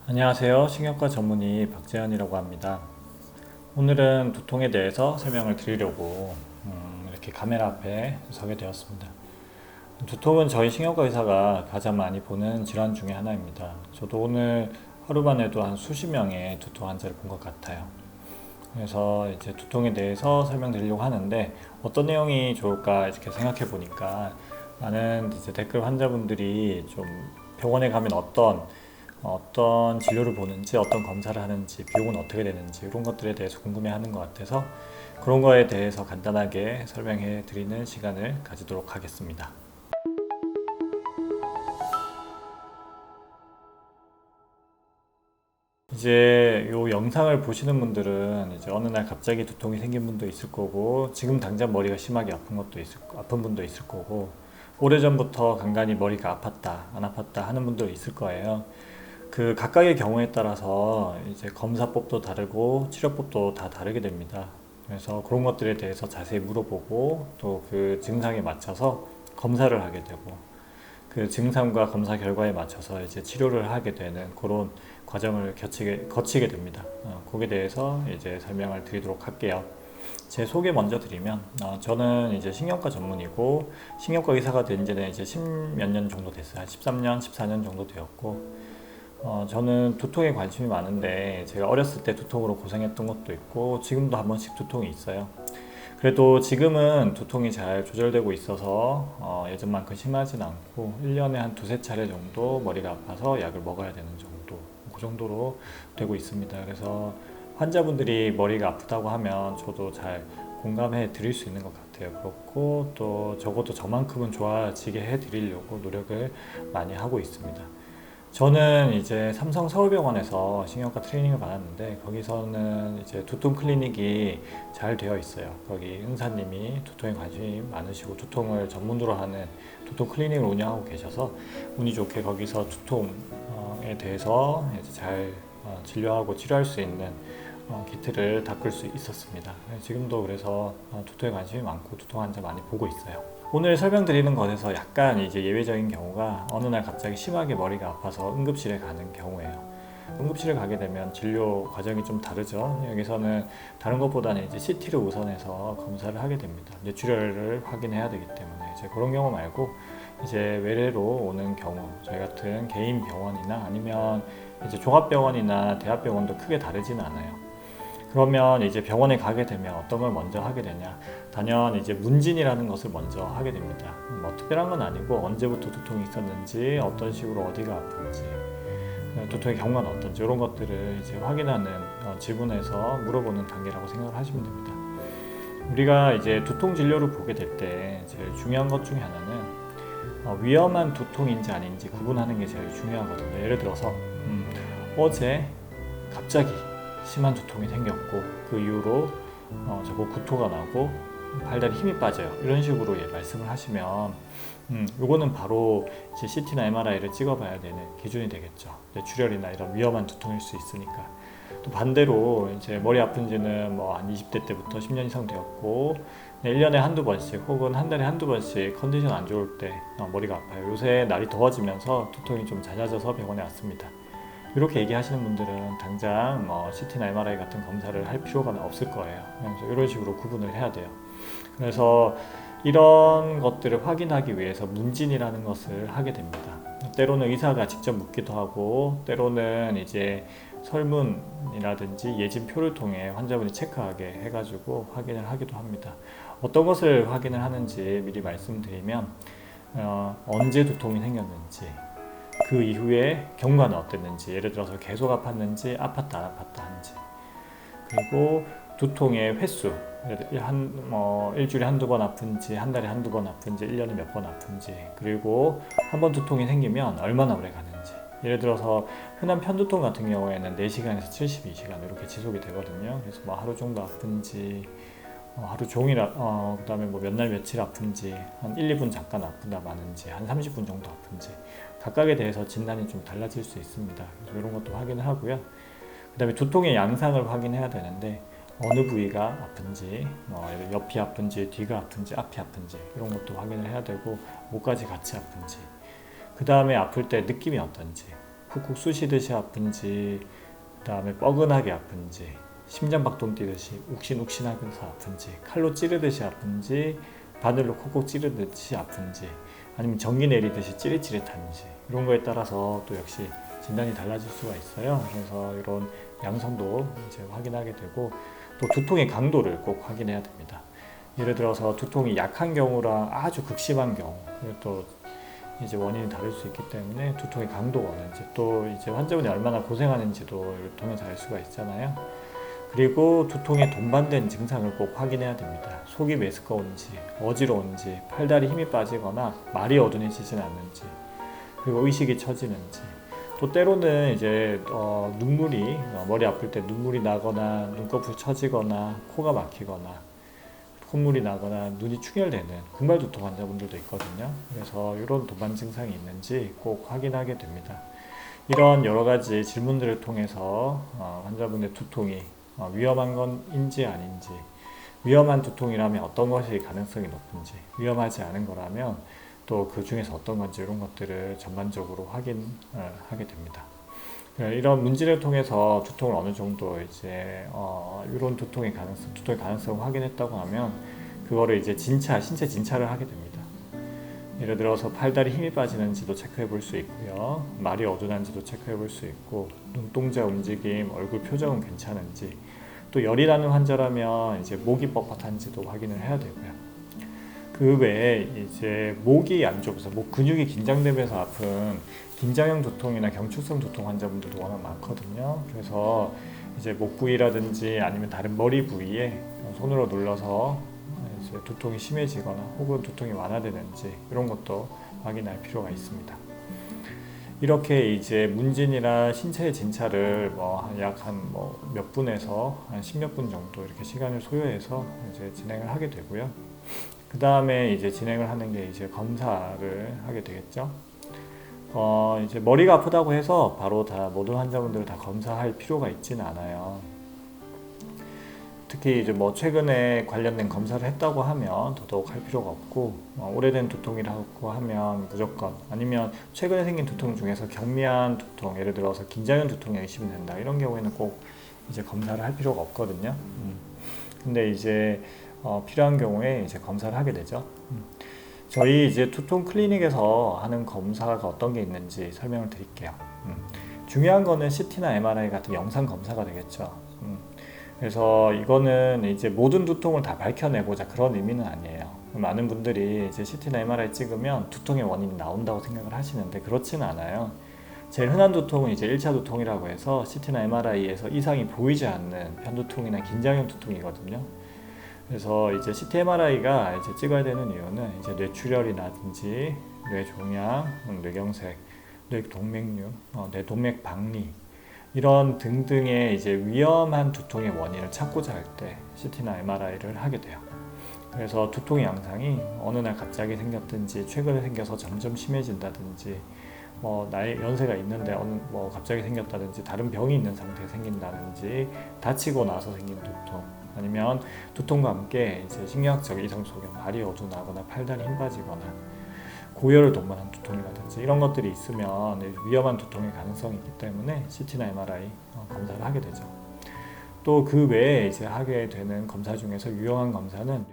안녕하세요. 신경과 전문의 박재현이라고 합니다. 오늘은 두통에 대해서 설명을 드리려고 이렇게 카메라 앞에 서게 되었습니다. 두통은 저희 신경과 의사가 가장 많이 보는 질환 중에 하나입니다. 저도 오늘 하루만 해도 한 수십 명의 두통 환자를 본 것 같아요. 그래서 이제 두통에 대해서 설명드리려고 하는데 어떤 내용이 좋을까 이렇게 생각해 보니까 많은 이제 댓글 환자분들이 좀 병원에 가면 어떤 진료를 보는지, 어떤 검사를 하는지, 비용은 어떻게 되는지 이런 것들에 대해서 궁금해하는 것 같아서 그런 거에 대해서 간단하게 설명해 드리는 시간을 가지도록 하겠습니다. 이제 이 영상을 보시는 분들은 이제 어느 날 갑자기 두통이 생긴 분도 있을 거고, 지금 당장 머리가 심하게 아픈 분도 있을 거고, 오래전부터 간간히 머리가 아팠다, 안 아팠다 하는 분도 있을 거예요. 그 각각의 경우에 따라서 이제 검사법도 다르고 치료법도 다 다르게 됩니다. 그래서 그런 것들에 대해서 자세히 물어보고 또 그 증상에 맞춰서 검사를 하게 되고 그 증상과 검사 결과에 맞춰서 이제 치료를 하게 되는 그런 과정을 거치게 됩니다. 거기에 대해서 이제 설명을 드리도록 할게요. 제 소개 먼저 드리면, 저는 이제 신경과 전문이고 신경과 의사가 된 지는 이제 10몇 년 정도 됐어요. 한 13년, 14년 정도 되었고, 저는 두통에 관심이 많은데 제가 어렸을 때 두통으로 고생했던 것도 있고 지금도 한 번씩 두통이 있어요. 그래도 지금은 두통이 잘 조절되고 있어서 예전만큼 심하진 않고 1년에 한 두세 차례 정도 머리가 아파서 약을 먹어야 되는 정도, 그 정도로 되고 있습니다. 그래서 환자분들이 머리가 아프다고 하면 저도 잘 공감해 드릴 수 있는 것 같아요. 그렇고 또 적어도 저만큼은 좋아지게 해 드리려고 노력을 많이 하고 있습니다. 저는 이제 삼성 서울병원에서 신경과 트레이닝을 받았는데 거기서는 이제 두통 클리닉이 잘 되어 있어요. 거기 의사님이 두통에 관심이 많으시고 전문으로 하는 두통 클리닉을 운영하고 계셔서 운이 좋게 거기서 두통에 대해서 이제 잘 진료하고 치료할 수 있는 기틀을 닦을 수 있었습니다. 지금도 그래서 두통에 관심이 많고 두통 환자 많이 보고 있어요. 오늘 설명드리는 것에서 약간 이제 예외적인 경우가 어느 날 갑자기 심하게 머리가 아파서 응급실에 가는 경우예요. 응급실에 가게 되면 진료 과정이 좀 다르죠. 여기서는 다른 것보다는 이제 CT를 우선해서 검사를 하게 됩니다. 뇌출혈을 확인해야 되기 때문에 이제 그런 경우 말고 이제 외래로 오는 경우, 저희 같은 개인 병원이나 아니면 이제 종합병원이나 대학병원도 크게 다르진 않아요. 그러면 이제 병원에 가게 되면 어떤 걸 먼저 하게 되냐? 단연 이제 문진이라는 것을 먼저 하게 됩니다. 뭐 특별한 건 아니고 언제부터 두통이 있었는지, 어떤 식으로 어디가 아픈지, 두통의 경과는 어떤지 이런 것들을 이제 확인하는 질문에서 물어보는 단계라고 생각을 하시면 됩니다. 우리가 이제 두통 진료를 보게 될 때 제일 중요한 것 중에 하나는 위험한 두통인지 아닌지 구분하는 게 제일 중요하거든요. 예를 들어서 어제 갑자기 심한 두통이 생겼고 그 이후로 자꾸 구토가 나고 팔다리 힘이 빠져요. 이런 식으로 말씀을 하시면 요거는 바로 이제 CT나 MRI를 찍어봐야 되는 기준이 되겠죠. 뇌출혈이나 이런 위험한 두통일 수 있으니까. 또 반대로 이제 머리 아픈지는 뭐 한 20대 때부터 10년 이상 되었고 1년에 한두 번씩 혹은 한 달에 한두 번씩 컨디션 안 좋을 때 머리가 아파요. 요새 날이 더워지면서 두통이 좀 잦아져서 병원에 왔습니다. 이렇게 얘기하시는 분들은 당장 CT나 MRI 같은 검사를 할 필요가 없을 거예요. 그래서 이런 식으로 구분을 해야 돼요. 그래서 이런 것들을 확인하기 위해서 문진이라는 것을 하게 됩니다. 때로는 의사가 직접 묻기도 하고, 때로는 이제 설문이라든지 예진표를 통해 환자분이 체크하게 해가지고 확인을 하기도 합니다. 어떤 것을 확인을 하는지 미리 말씀드리면, 언제 두통이 생겼는지, 그 이후에 경과는 어땠는지, 예를 들어서 계속 아팠는지 아팠다 안 아팠다 한지, 그리고 두통의 횟수, 일주일에 한두 번 아픈지, 한 달에 한두 번 아픈지, 1년에 몇 번 아픈지, 그리고 한 번 두통이 생기면 얼마나 오래 가는지. 예를 들어서 흔한 편두통 같은 경우에는 4시간에서 72시간 이렇게 지속이 되거든요. 그래서 뭐 하루 정도 아픈지, 하루 종일, 그 다음에 뭐 몇 날 며칠 아픈지, 한 1, 2분 잠깐 아프다 마는지, 한 30분 정도 아픈지, 각각에 대해서 진단이 좀 달라질 수 있습니다. 그래서 이런 것도 확인을 하고요. 그 다음에 두통의 양상을 확인해야 되는데, 어느 부위가 아픈지, 옆이 아픈지, 뒤가 아픈지, 앞이 아픈지, 이런 것도 확인을 해야 되고, 목까지 같이 아픈지, 그 다음에 아플 때 느낌이 어떤지, 쿡쿡 쑤시듯이 아픈지, 그다음에 뻐근하게 아픈지, 심장박동 뛰듯이 욱신욱신하면서 아픈지, 칼로 찌르듯이 아픈지, 바늘로 콕콕 찌르듯이 아픈지, 아니면 전기 내리듯이 찌릿찌릿한지, 이런 거에 따라서 또 역시 진단이 달라질 수가 있어요. 그래서 이런 양성도 이제 확인하게 되고, 또 두통의 강도를 꼭 확인해야 됩니다. 예를 들어서 두통이 약한 경우랑 아주 극심한 경우, 그리고 또 이제 원인이 다를 수 있기 때문에 두통의 강도가 어는지, 또 이제 환자분이 얼마나 고생하는지도 이걸 통해서 알 수가 있잖아요. 그리고 두통의 동반된 증상을 꼭 확인해야 됩니다. 속이 메스꺼운지, 어지러운지, 팔다리 힘이 빠지거나 말이 어둔해지진 않는지, 그리고 의식이 처지는지, 또 때로는 이제 눈물이 머리 아플 때 눈물이 나거나 눈꺼풀 처지거나 코가 막히거나 콧물이 나거나 눈이 충혈되는 금발두통 환자분들도 있거든요. 그래서 이런 동반 증상이 있는지 꼭 확인하게 됩니다. 이런 여러 가지 질문들을 통해서 환자분의 두통이 위험한 건인지 아닌지, 위험한 두통이라면 어떤 것이 가능성이 높은지, 위험하지 않은 거라면 또 그 중에서 어떤 건지, 이런 것들을 전반적으로 확인하게 됩니다. 이런 문제를 통해서 두통을 어느 정도 이제 이런 두통의 가능성을 확인했다고 하면 그거를 이제 신체 진찰을 하게 됩니다. 예를 들어서 팔다리 힘이 빠지는지도 체크해 볼 수 있고요, 말이 어둔한지도 체크해 볼 수 있고, 눈동자 움직임, 얼굴 표정은 괜찮은지, 또 열이 나는 환자라면 이제 목이 뻣뻣한지도 확인을 해야 되고요. 그 외에 이제 목이 안 좋아서 목 근육이 긴장되면서 아픈 긴장형 두통이나 경축성 두통 환자분들도 워낙 많거든요. 그래서 이제 목 부위라든지 아니면 다른 머리 부위에 손으로 눌러서 이제 두통이 심해지거나 혹은 두통이 완화되는지, 이런 것도 확인할 필요가 있습니다. 이렇게 이제 문진이나 신체 진찰을 약 한 몇 분에서 한 10몇 분 정도 이렇게 시간을 소요해서 이제 진행을 하게 되고요. 그 다음에 이제 진행을 하는 게 이제 검사를 하게 되겠죠. 이제 머리가 아프다고 해서 바로 다 모든 환자분들을 다 검사할 필요가 있지는 않아요. 특히 이제 최근에 관련된 검사를 했다고 하면 더더욱 할 필요가 없고, 오래된 두통이라고 하면 무조건, 아니면 최근에 생긴 두통 중에서 경미한 두통, 예를 들어서 긴장형 두통이 의심이 된다, 이런 경우에는 꼭 이제 검사를 할 필요가 없거든요. 근데 이제 필요한 경우에 이제 검사를 하게 되죠. 저희 이제 두통 클리닉에서 하는 검사가 어떤 게 있는지 설명을 드릴게요. 중요한 거는 CT나 MRI 같은 영상 검사가 되겠죠. 그래서 이거는 이제 모든 두통을 다 밝혀내고자 그런 의미는 아니에요. 많은 분들이 이제 CT나 MRI 찍으면 두통의 원인이 나온다고 생각을 하시는데 그렇지는 않아요. 제일 흔한 두통은 이제 1차 두통이라고 해서 CT나 MRI에서 이상이 보이지 않는 편두통이나 긴장형 두통이거든요. 그래서 이제 CT, MRI가 이제 찍어야 되는 이유는 이제 뇌출혈이라든지 뇌종양, 뇌경색, 뇌동맥류, 뇌동맥 박리, 이런 등등의 이제 위험한 두통의 원인을 찾고자 할 때 CT나 MRI를 하게 돼요. 그래서 두통의 양상이 어느 날 갑자기 생겼든지 최근에 생겨서 점점 심해진다든지, 나이 연세가 있는데 갑자기 생겼다든지, 다른 병이 있는 상태에 생긴다든지, 다치고 나서 생긴 두통, 아니면 두통과 함께 이제 신경학적 이상 속에 말이 어두나거나 팔다리 힘 빠지거나 고열을 동반한 두통이라든지, 이런 것들이 있으면 위험한 두통의 가능성이 있기 때문에 CT나 MRI 검사를 하게 되죠. 또 그 외에 이제 하게 되는 검사 중에서 유용한 검사는